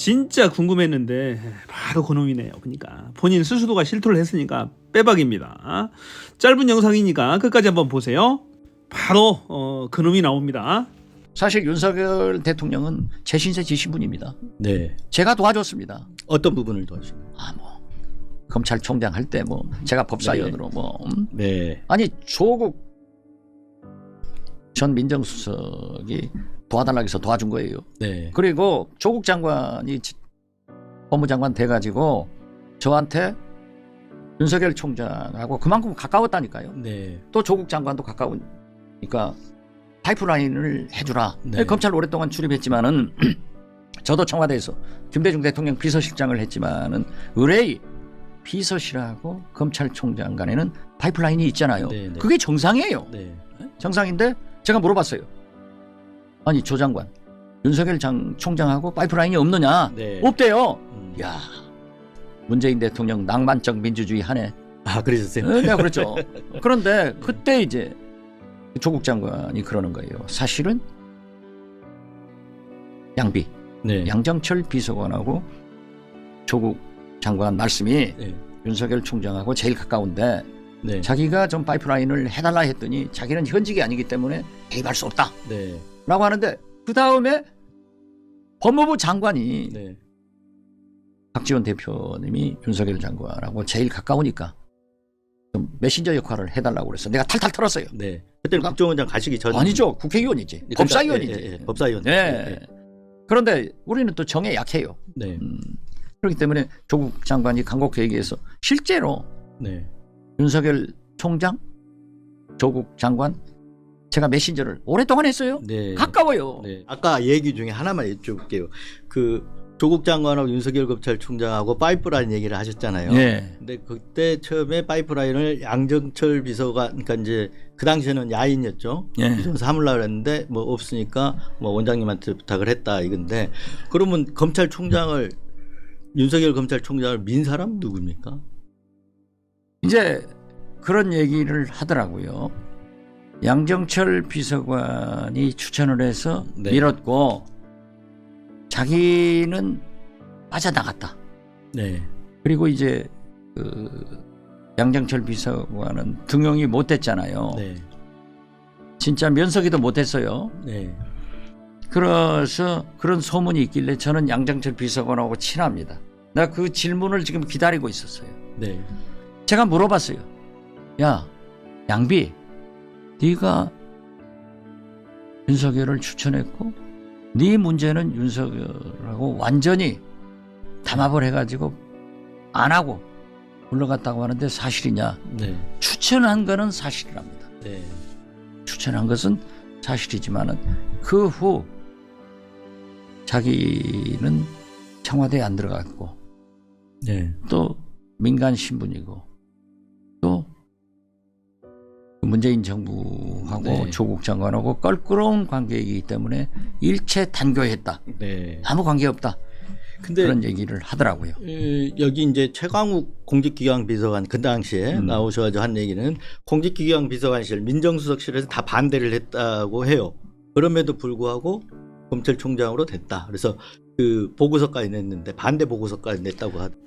진짜 궁금했는데 바로 그놈이네요. 그러니까 본인 스스로가 실토를 했으니까 빼박입니다. 짧은 영상이니까 끝까지 한번 보세요. 바로 그놈이 나옵니다. 사실 윤석열 대통령은 제 신세 지신 분입니다. 네. 제가 도와줬습니다. 어떤 부분을 도와주나요? 검찰총장 할 때 제가 법사위원으로 네. 아니 조국 전 민정수석이 도와달라고 해서 도와준 거예요. 네. 그리고 조국 장관이 법무장관 돼가지고 저한테 윤석열 총장하고 그만큼 가까웠다니까요. 네. 또 조국 장관도 가까우니까 파이프라인을 해주라. 네. 검찰 오랫동안 출입했지만은 저도 청와대에서 김대중 대통령 비서실장을 했지만은 의뢰의 비서실하고 검찰총장 간에는 파이프라인이 있잖아요. 네, 네. 그게 정상이에요. 네. 정상인데 제가 물어봤어요. 아니 조 장관, 윤석열 총장하고 파이프라인이 없느냐? 네. 없대요. 야, 문재인 대통령 낭만적 민주주의 하네. 아, 그러셨어요? 내가 그랬죠. 그런데 그때 이제 조국 장관이 그러는 거예요. 사실은 양비, 네. 양정철 비서관하고 조국 장관 말씀이 네. 윤석열 총장하고 제일 가까운데 네. 자기가 좀 파이프라인을 해달라 했더니 자기는 현직이 아니기 때문에 개입할 수 없다 네. 라고 하는데 그 다음에 법무부 장관이 네. 박지원 대표님이 윤석열 장관하고 제일 가까우니까 좀 메신저 역할을 해달라고 그래서 내가 탈탈 털었어요. 네. 그때는 국정원장 가시기 전 아니죠. 국회의원이지. 그러니까, 법사위원이지. 예, 예, 법사위원. 네. 그런데 우리는 또 정에 약해요. 네. 그렇기 때문에 조국 장관이 강곡 회의에서 실제로 네. 윤석열 총장, 조국 장관 제가 메신저를 오랫동안 했어요. 네. 가까워요. 네. 아까 얘기 중에 하나만 여쭤볼게요. 그 조국 장관하고 윤석열 검찰총장하고 파이프라인 얘기를 하셨잖아요. 네. 근데 그때 처음에 파이프라인을 양정철 비서가 그러니까 이제 그 당시에는 야인이었죠. 네. 그래서 하물라 그랬는데 뭐 없으니까 뭐 원장님한테 부탁을 했다 이건데 그러면 검찰총장을 윤석열 검찰총장을 민 사람 누굽니까? 이제 그런 얘기를 하더라고요. 양정철 비서관이 추천을 해서 네. 밀었고 자기는 빠져나갔다. 네. 그리고 이제 그 양정철 비서관은 등용이 못 됐잖아요. 네. 진짜 면석이도 못 했어요. 네. 그래서 그런 소문이 있길래 저는 양정철 비서관하고 친합니다. 나 그 질문을 지금 기다리고 있었어요. 네. 제가 물어봤어요. 야, 양비, 네가 윤석열을 추천했고 네 문제는 윤석열하고 완전히 담합을 해가지고 안 하고 물러갔다고 하는데 사실이냐? 네. 추천한 거는 사실이랍니다. 네. 추천한 것은 사실이지만은 그 후 자기는 청와대에 안 들어갔고 네. 또 민간 신분이고 또 문재인 정부하고 네. 조국 장관하고 껄끄러운 관계이기 때문에 일체 단교했다. 네. 아무 관계 없다. 근데 그런 얘기를 하더라고요. 여기 이제 최강욱 공직기강 비서관 그 당시에 나오셔가지고 한 얘기는 공직기강 비서관실 민정수석실에서 다 반대를 했다고 해요. 그럼에도 불구하고 검찰총장으로 됐다. 그래서 그 보고서까지 냈는데 반대 보고서까지 냈다고 하더라고요.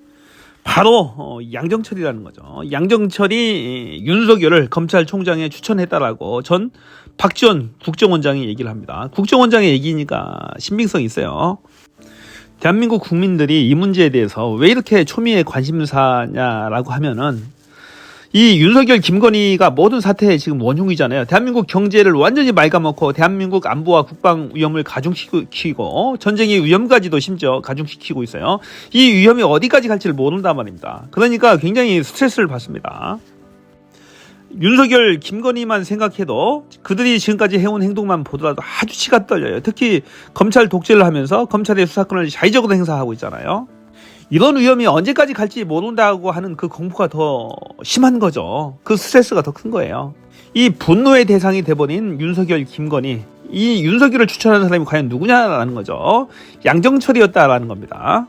바로 양정철이라는 거죠. 양정철이 윤석열을 검찰총장에 추천했다라고 전 박지원 국정원장이 얘기를 합니다. 국정원장의 얘기니까 신빙성이 있어요. 대한민국 국민들이 이 문제에 대해서 왜 이렇게 초미의 관심사냐라고 하면은 이 윤석열 김건희가 모든 사태의 지금 원흉이잖아요. 대한민국 경제를 완전히 갉아먹고 대한민국 안보와 국방 위험을 가중시키고 전쟁의 위험까지도 심지어 가중시키고 있어요. 이 위험이 어디까지 갈지를 모른단 말입니다. 그러니까 굉장히 스트레스를 받습니다. 윤석열 김건희만 생각해도 그들이 지금까지 해온 행동만 보더라도 아주 치가 떨려요. 특히 검찰 독재를 하면서 검찰의 수사권을 자의적으로 행사하고 있잖아요. 이런 위험이 언제까지 갈지 모른다고 하는 그 공포가 더 심한 거죠. 그 스트레스가 더 큰 거예요. 이 분노의 대상이 돼버린 윤석열 김건희, 이 윤석열을 추천하는 사람이 과연 누구냐라는 거죠. 양정철이었다라는 겁니다.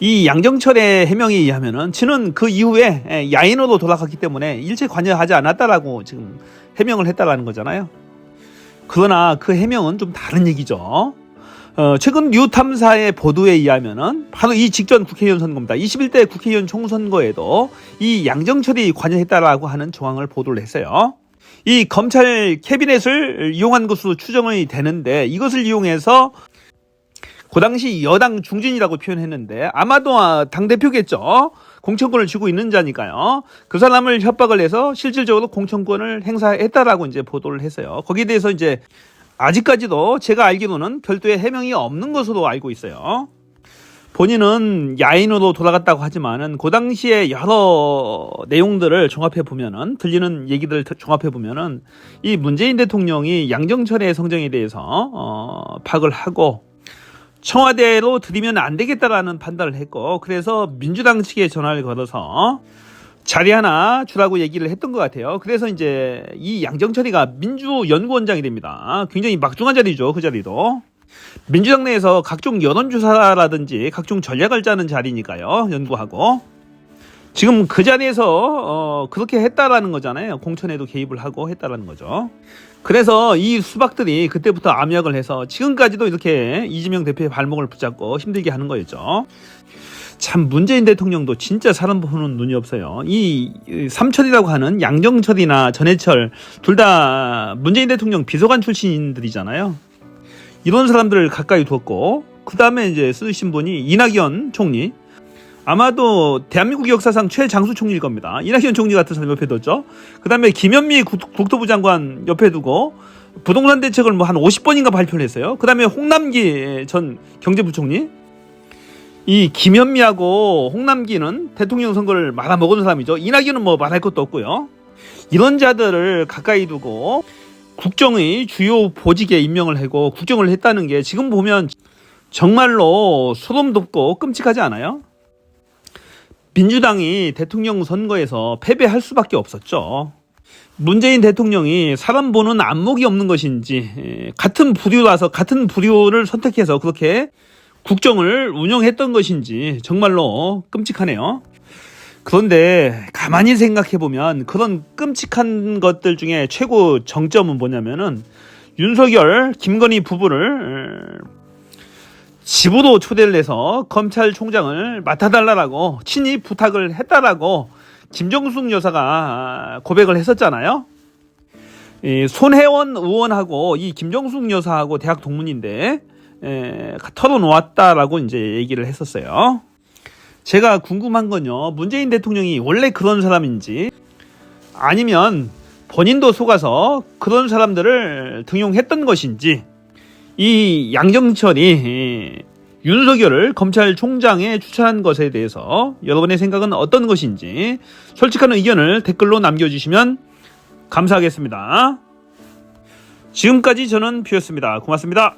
이 양정철의 해명에 의하면은 저는 그 이후에 야인으로 돌아갔기 때문에 일체 관여하지 않았다라고 지금 해명을 했다라는 거잖아요. 그러나 그 해명은 좀 다른 얘기죠. 최근 뉴탐사의 보도에 의하면은 바로 이 직전 국회의원 선거입니다. 21대 국회의원 총선거에도 이 양정철이 관여했다라고 하는 조항을 보도를 했어요. 이 검찰 캐비넷을 이용한 것으로 추정이 되는데 이것을 이용해서 그 당시 여당 중진이라고 표현했는데 아마도 당대표겠죠. 공천권을 쥐고 있는 자니까요. 그 사람을 협박을 해서 실질적으로 공천권을 행사했다라고 이제 보도를 했어요. 거기에 대해서 이제 아직까지도 제가 알기로는 별도의 해명이 없는 것으로 알고 있어요. 본인은 야인으로 돌아갔다고 하지만은 그 당시에 여러 내용들을 종합해 보면은 들리는 얘기들을 종합해 보면은 이 문재인 대통령이 양정철의 성정에 대해서 파악을 하고 청와대로 들이면 안 되겠다라는 판단을 했고 그래서 민주당 측에 전화를 걸어서 자리 하나 주라고 얘기를 했던 것 같아요. 그래서 이제 이 양정철이가 민주연구원장이 됩니다. 굉장히 막중한 자리죠. 그 자리도. 민주당 내에서 각종 여론조사라든지 각종 전략을 짜는 자리니까요. 연구하고. 지금 그 자리에서 그렇게 했다라는 거잖아요. 공천에도 개입을 하고 했다라는 거죠. 그래서 이 수박들이 그때부터 압력을 해서 지금까지도 이렇게 이재명 대표의 발목을 붙잡고 힘들게 하는 거였죠. 참 문재인 대통령도 진짜 사람 보는 눈이 없어요. 이 삼철이라고 하는 양정철이나 전해철 둘 다 문재인 대통령 비서관 출신들이잖아요. 이런 사람들을 가까이 뒀고 그 다음에 이제 쓰신 분이 이낙연 총리. 아마도 대한민국 역사상 최장수 총리일 겁니다. 이낙연 총리 같은 사람 옆에 뒀죠. 그 다음에 김현미 국토부 장관 옆에 두고 부동산 대책을 뭐 한 50번인가 발표를 했어요. 그 다음에 홍남기 전 경제부총리. 이 김현미하고 홍남기는 대통령 선거를 말아먹은 사람이죠. 이낙연은 뭐 말할 것도 없고요. 이런 자들을 가까이 두고 국정의 주요 보직에 임명을 하고 국정을 했다는 게 지금 보면 정말로 소름 돋고 끔찍하지 않아요? 민주당이 대통령 선거에서 패배할 수밖에 없었죠. 문재인 대통령이 사람 보는 안목이 없는 것인지 같은 부류라서 같은 부류를 선택해서 그렇게 국정을 운영했던 것인지 정말로 끔찍하네요. 그런데 가만히 생각해보면 그런 끔찍한 것들 중에 최고 정점은 뭐냐면은 윤석열, 김건희 부부를 집으로 초대를 해서 검찰총장을 맡아달라고 친히 부탁을 했다라고 김정숙 여사가 고백을 했었잖아요. 손혜원 의원하고 이 김정숙 여사하고 대학 동문인데 털어놓았다라고 이제 얘기를 했었어요. 제가 궁금한 건요, 문재인 대통령이 원래 그런 사람인지 아니면 본인도 속아서 그런 사람들을 등용했던 것인지, 이 양정철이 윤석열을 검찰총장에 추천한 것에 대해서 여러분의 생각은 어떤 것인지 솔직한 의견을 댓글로 남겨주시면 감사하겠습니다. 지금까지 저는 뷰였습니다. 고맙습니다.